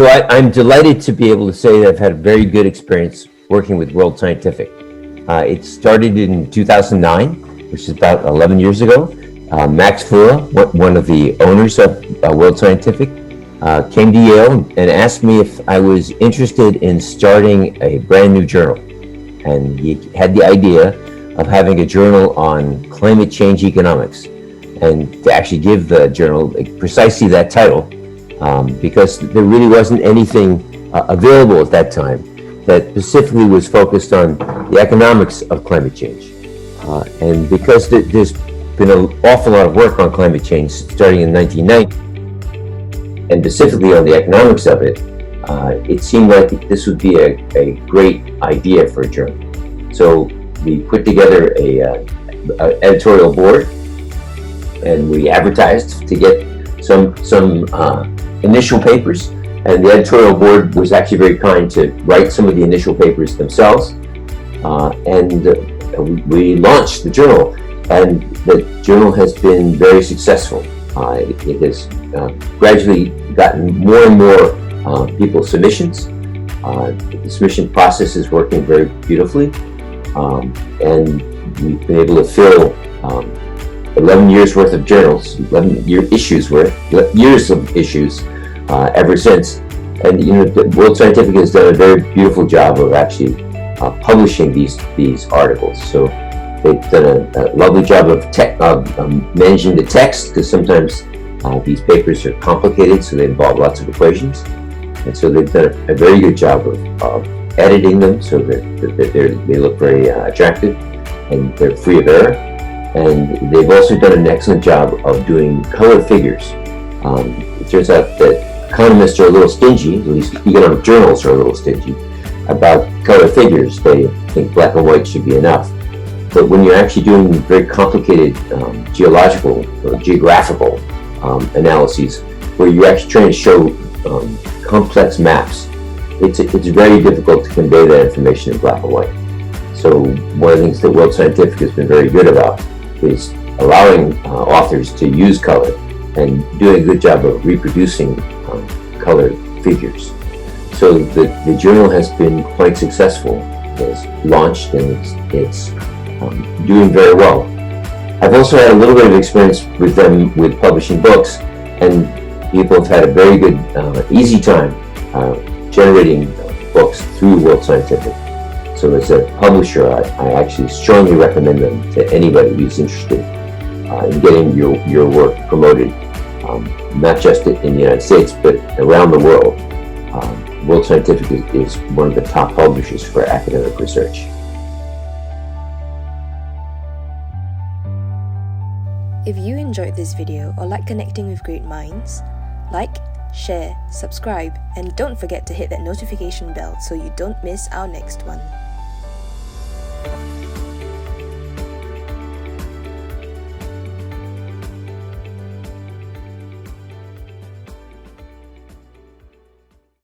I'm delighted to be able to say that I've had a very good experience working with World Scientific. It started in 2009, which is about 11 years ago. Max Fura, one of the owners of World Scientific, came to Yale and asked me if I was interested in starting a brand new journal. And he had the idea of having a journal on climate change economics, and to actually give the journal precisely that title, because there really wasn't anything available at that time that specifically was focused on the economics of climate change. And because there's been an awful lot of work on climate change starting in 1990, and specifically on the economics of it, it seemed like this would be a great idea for a journal. So we put together a editorial board, and we advertised to get some initial papers, and the editorial board was actually very kind to write some of the initial papers themselves, and we launched the journal, and the journal has been very successful. It has gradually gotten more and more people's submissions. The submission process is working very beautifully, and we've been able to fill 11 years worth of journals, 11 years of issues ever since. And the World Scientific has done a very beautiful job of actually publishing these articles. So they've done a lovely job of managing the text, because sometimes these papers are complicated, so they involve lots of equations. And so they've done a very good job of editing them so that they look very attractive and they're free of error. And they've also done an excellent job of doing color figures. It turns out that economists are a little stingy, at least economic journals are a little stingy, about color figures. They think black and white should be enough. But when you're actually doing very complicated geological or geographical analyses, where you're actually trying to show complex maps, it's very difficult to convey that information in black and white. So one of the things that World Scientific has been very good about is allowing authors to use color and doing a good job of reproducing color figures. So the journal has been quite successful. It's launched and it's doing very well. I've also had a little bit of experience with them with publishing books, and people have had a very good, easy time generating books through World Scientific. So as a publisher, I actually strongly recommend them to anybody who's interested in getting your work promoted, not just in the United States, but around the world. World Scientific is one of the top publishers for academic research. If you enjoyed this video or like connecting with great minds, like, share, subscribe, and don't forget to hit that notification bell so you don't miss our next one.